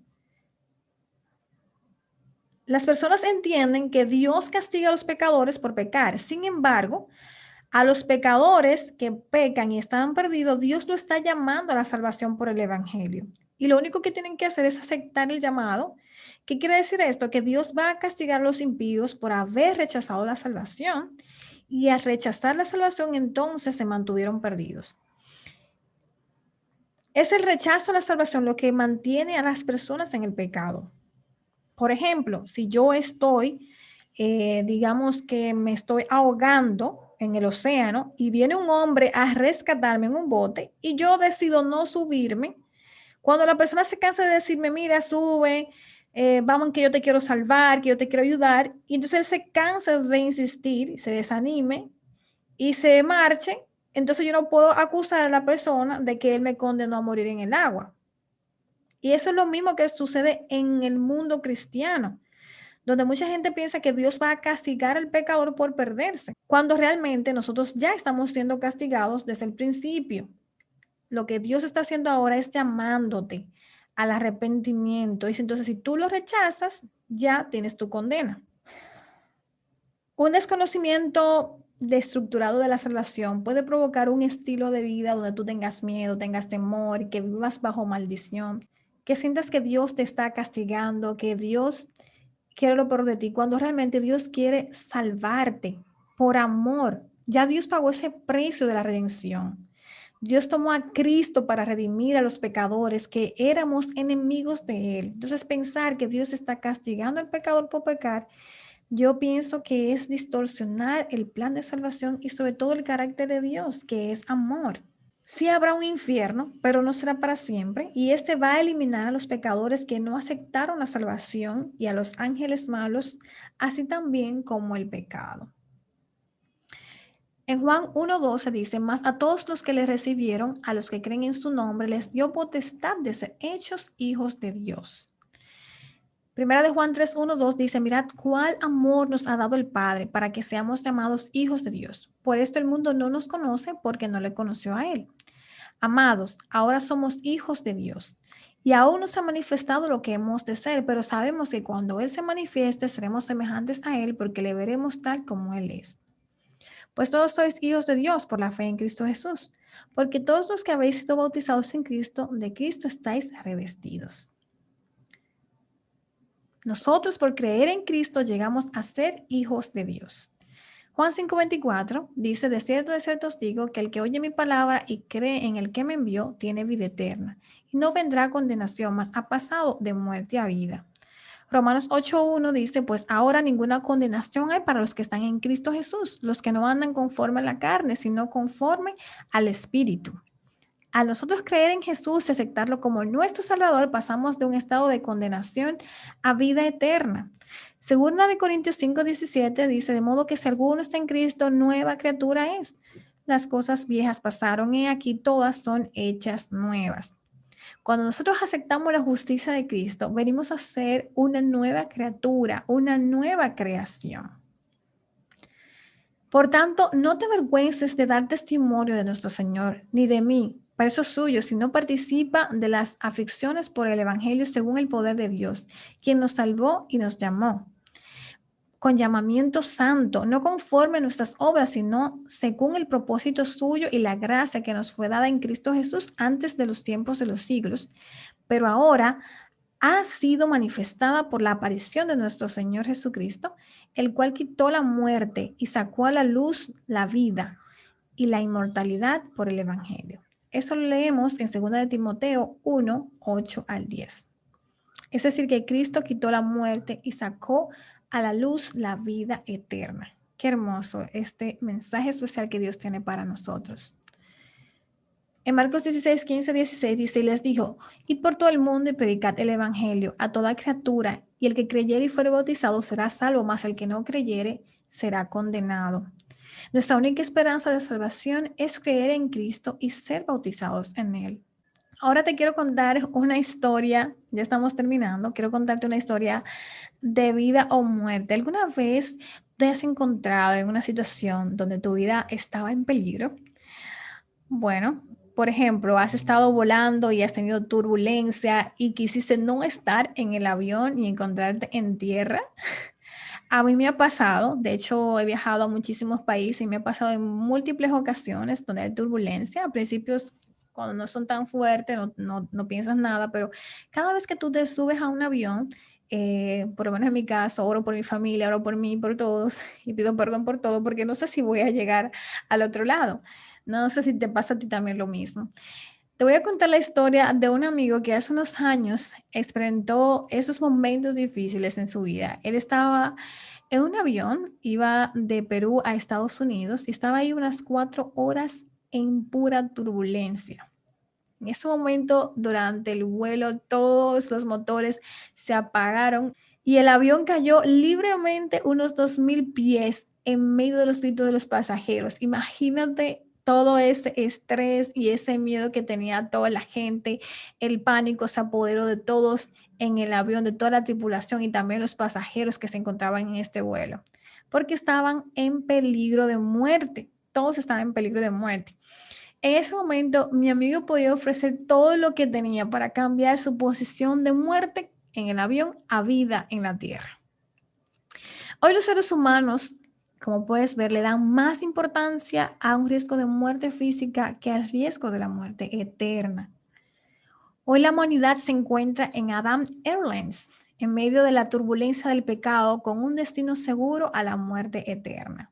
Las personas entienden que Dios castiga a los pecadores por pecar. Sin embargo, A los pecadores que pecan y están perdidos, Dios lo está llamando a la salvación por el Evangelio. Y lo único que tienen que hacer es aceptar el llamado. ¿Qué quiere decir esto? Que Dios va a castigar a los impíos por haber rechazado la salvación, y al rechazar la salvación entonces se mantuvieron perdidos. Es el rechazo a la salvación lo que mantiene a las personas en el pecado. Por ejemplo, si yo estoy, digamos que me estoy ahogando en el océano y viene un hombre a rescatarme en un bote y yo decido no subirme, cuando la persona se cansa de decirme, mira, sube, vamos que yo te quiero salvar, que yo te quiero ayudar, y entonces él se cansa de insistir, se desanime y se marche, entonces yo no puedo acusar a la persona de que él me condenó a morir en el agua. Y eso es lo mismo que sucede en el mundo cristiano, donde mucha gente piensa que Dios va a castigar al pecador por perderse, cuando realmente nosotros ya estamos siendo castigados desde el principio. Lo que Dios está haciendo ahora es llamándote al arrepentimiento. Y entonces, si tú lo rechazas, ya tienes tu condena. Un desconocimiento destructurado de la salvación puede provocar un estilo de vida donde tú tengas miedo, tengas temor, que vivas bajo maldición, que sientas que Dios te está castigando, que Dios quiere lo peor de ti, cuando realmente Dios quiere salvarte por amor. Ya Dios pagó ese precio de la redención. Dios tomó a Cristo para redimir a los pecadores que éramos enemigos de Él. Entonces, pensar que Dios está castigando al pecador por pecar, yo pienso que es distorsionar el plan de salvación y sobre todo el carácter de Dios, que es amor. Sí habrá un infierno, pero no será para siempre, y este va a eliminar a los pecadores que no aceptaron la salvación y a los ángeles malos, así también como el pecado. En Juan 1:12 dice, mas a todos los que le recibieron, a los que creen en su nombre, les dio potestad de ser hechos hijos de Dios. Primera de Juan 3:1-2 dice, mirad cuál amor nos ha dado el Padre para que seamos llamados hijos de Dios. Por esto el mundo no nos conoce porque no le conoció a Él. Amados, ahora somos hijos de Dios y aún no se ha manifestado lo que hemos de ser, pero sabemos que cuando Él se manifieste seremos semejantes a Él porque le veremos tal como Él es. Pues todos sois hijos de Dios por la fe en Cristo Jesús, porque todos los que habéis sido bautizados en Cristo, de Cristo estáis revestidos. Nosotros por creer en Cristo llegamos a ser hijos de Dios. Juan 5:24 dice, de cierto os digo que el que oye mi palabra y cree en el que me envió tiene vida eterna y no vendrá condenación, mas ha pasado de muerte a vida. Romanos 8:1 dice, pues ahora ninguna condenación hay para los que están en Cristo Jesús, los que no andan conforme a la carne, sino conforme al Espíritu. Al nosotros creer en Jesús y aceptarlo como nuestro Salvador, pasamos de un estado de condenación a vida eterna. Segunda de Corintios 5:17 dice, de modo que si alguno está en Cristo, nueva criatura es. Las cosas viejas pasaron y aquí todas son hechas nuevas. Cuando nosotros aceptamos la justicia de Cristo, venimos a ser una nueva criatura, una nueva creación. Por tanto, no te avergüences de dar testimonio de nuestro Señor, ni de mí, preso suyo, sino participa de las aflicciones por el Evangelio según el poder de Dios, quien nos salvó y nos llamó con llamamiento santo, no conforme a nuestras obras, sino según el propósito suyo y la gracia que nos fue dada en Cristo Jesús antes de los tiempos de los siglos, pero ahora ha sido manifestada por la aparición de nuestro Señor Jesucristo, el cual quitó la muerte y sacó a la luz la vida y la inmortalidad por el Evangelio. Eso lo leemos en 2 de Timoteo 1:8-10. Es decir, que Cristo quitó la muerte y sacó a la luz la vida eterna. Qué hermoso este mensaje especial que Dios tiene para nosotros. En Marcos 16:15-16 dice, y les dijo, id por todo el mundo y predicad el evangelio a toda criatura, y el que creyere y fuere bautizado será salvo, mas el que no creyere será condenado. Nuestra única esperanza de salvación es creer en Cristo y ser bautizados en Él. Ahora te quiero contar una historia, ya estamos terminando, quiero contarte una historia de vida o muerte. ¿Alguna vez te has encontrado en una situación donde tu vida estaba en peligro? Bueno, por ejemplo, has estado volando y has tenido turbulencia y quisiste no estar en el avión y encontrarte en tierra. A mí me ha pasado, de hecho he viajado a muchísimos países y me ha pasado en múltiples ocasiones donde hay turbulencia. A principios, cuando no son tan fuertes, no piensas nada, pero cada vez que tú te subes a un avión, por lo menos en mi caso, oro por mi familia, oro por mí, por todos y pido perdón por todo porque no sé si voy a llegar al otro lado. No sé si te pasa a ti también lo mismo. Te voy a contar la historia de un amigo que hace unos años experimentó esos momentos difíciles en su vida. Él estaba en un avión, iba de Perú a Estados Unidos y estaba ahí unas 4 horas en pura turbulencia. En ese momento, durante el vuelo, todos los motores se apagaron y el avión cayó libremente unos 2.000 pies en medio de los gritos de los pasajeros. Imagínate todo ese estrés y ese miedo que tenía toda la gente, el pánico se apoderó de todos en el avión, de toda la tripulación y también los pasajeros que se encontraban en este vuelo, porque estaban en peligro de muerte. Todos estaban en peligro de muerte. En ese momento, mi amigo podía ofrecer todo lo que tenía para cambiar su posición de muerte en el avión a vida en la tierra. Hoy los seres humanos, como puedes ver, le dan más importancia a un riesgo de muerte física que al riesgo de la muerte eterna. Hoy la humanidad se encuentra en Adam Airlines, en medio de la turbulencia del pecado, con un destino seguro a la muerte eterna.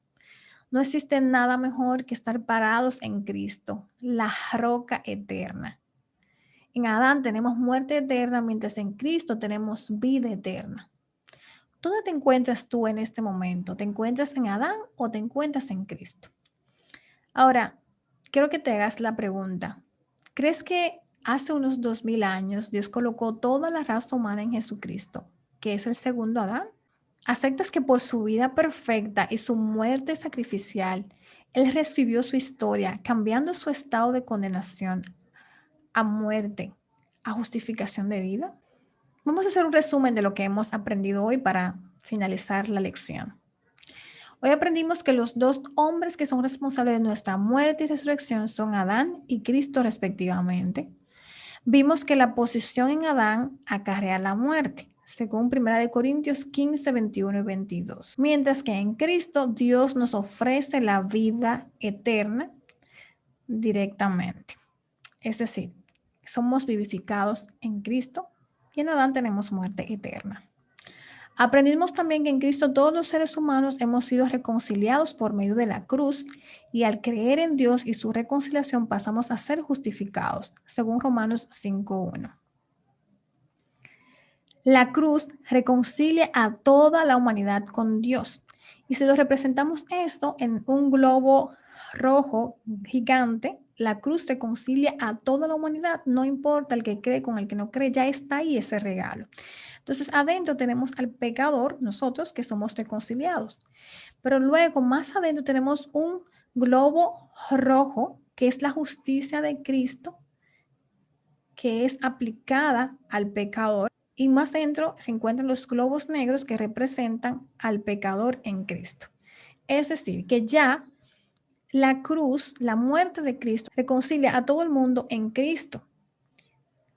No existe nada mejor que estar parados en Cristo, la roca eterna. En Adán tenemos muerte eterna, mientras en Cristo tenemos vida eterna. ¿Dónde te encuentras tú en este momento? ¿Te encuentras en Adán o te encuentras en Cristo? Ahora, quiero que te hagas la pregunta. ¿Crees que hace unos 2000 años Dios colocó toda la raza humana en Jesucristo, que es el segundo Adán? ¿Aceptas que por su vida perfecta y su muerte sacrificial, Él reescribió su historia, cambiando su estado de condenación a muerte, a justificación de vida? Vamos a hacer un resumen de lo que hemos aprendido hoy para finalizar la lección. Hoy aprendimos que los dos hombres que son responsables de nuestra muerte y resurrección son Adán y Cristo respectivamente. Vimos que la posición en Adán acarrea la muerte, según 1 Corintios 15, 21 y 22. Mientras que en Cristo Dios nos ofrece la vida eterna directamente. Es decir, somos vivificados en Cristo y en Adán tenemos muerte eterna. Aprendimos también que en Cristo todos los seres humanos hemos sido reconciliados por medio de la cruz y al creer en Dios y su reconciliación pasamos a ser justificados, según Romanos 5:1. La cruz reconcilia a toda la humanidad con Dios. Y si lo representamos esto en un globo rojo gigante, la cruz reconcilia a toda la humanidad, no importa el que cree con el que no cree, ya está ahí ese regalo. Entonces, adentro tenemos al pecador, nosotros que somos reconciliados. Pero luego, más adentro, tenemos un globo rojo, que es la justicia de Cristo, que es aplicada al pecador. Y más dentro se encuentran los globos negros que representan al pecador en Cristo. Es decir, que ya la cruz, la muerte de Cristo, reconcilia a todo el mundo en Cristo.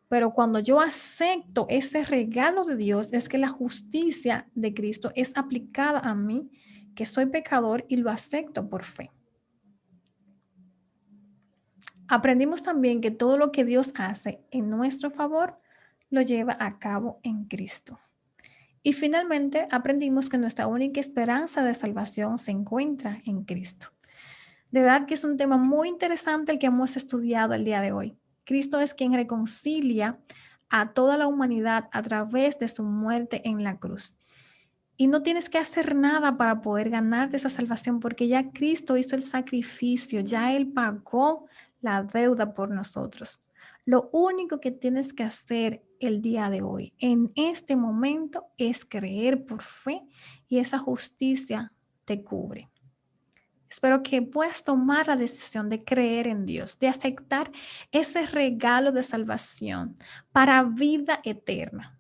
Pero cuando yo acepto ese regalo de Dios, es que la justicia de Cristo es aplicada a mí, que soy pecador, y lo acepto por fe. Aprendimos también que todo lo que Dios hace en nuestro favor lo lleva a cabo en Cristo. Y finalmente aprendimos que nuestra única esperanza de salvación se encuentra en Cristo. De verdad que es un tema muy interesante el que hemos estudiado el día de hoy. Cristo es quien reconcilia a toda la humanidad a través de su muerte en la cruz. Y no tienes que hacer nada para poder ganarte esa salvación porque ya Cristo hizo el sacrificio, ya Él pagó la deuda por nosotros. Lo único que tienes que hacer el día de hoy, en este momento, es creer por fe y esa justicia te cubre. Espero que puedas tomar la decisión de creer en Dios, de aceptar ese regalo de salvación para vida eterna.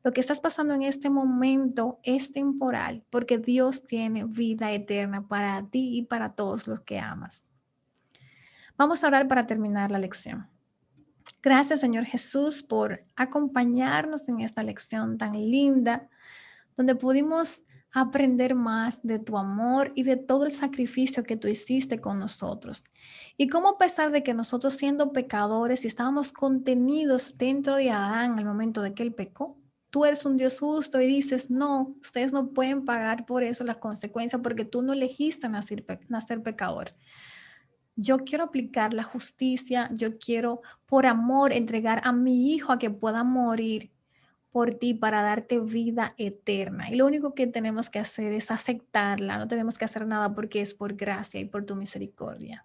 Lo que estás pasando en este momento es temporal porque Dios tiene vida eterna para ti y para todos los que amas. Vamos a orar para terminar la lección. Gracias, Señor Jesús, por acompañarnos en esta lección tan linda, donde pudimos aprender más de tu amor y de todo el sacrificio que tú hiciste con nosotros. Y cómo a pesar de que nosotros siendo pecadores y estábamos contenidos dentro de Adán al momento de que él pecó, tú eres un Dios justo y dices, no, ustedes no pueden pagar por eso las consecuencias porque tú no elegiste nacer pecador. Yo quiero aplicar la justicia, yo quiero por amor entregar a mi hijo a que pueda morir por ti para darte vida eterna. Y lo único que tenemos que hacer es aceptarla, no tenemos que hacer nada porque es por gracia y por tu misericordia.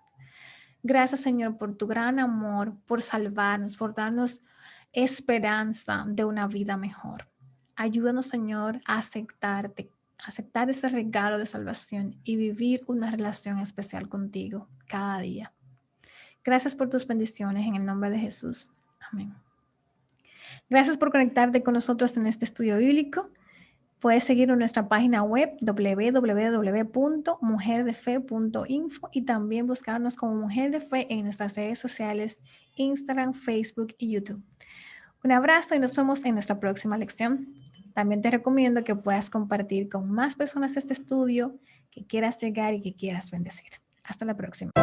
Gracias, Señor, por tu gran amor, por salvarnos, por darnos esperanza de una vida mejor. Ayúdanos, Señor, a aceptarte, a aceptar ese regalo de salvación y vivir una relación especial contigo cada día. Gracias por tus bendiciones en el nombre de Jesús. Amén. Gracias por conectarte con nosotros en este estudio bíblico. Puedes seguir en nuestra página web www.mujerdefe.info y también buscarnos como Mujer de Fe en nuestras redes sociales, Instagram, Facebook y YouTube. Un abrazo y nos vemos en nuestra próxima lección. También te recomiendo que puedas compartir con más personas este estudio, que quieras llegar y que quieras bendecir. Hasta la próxima.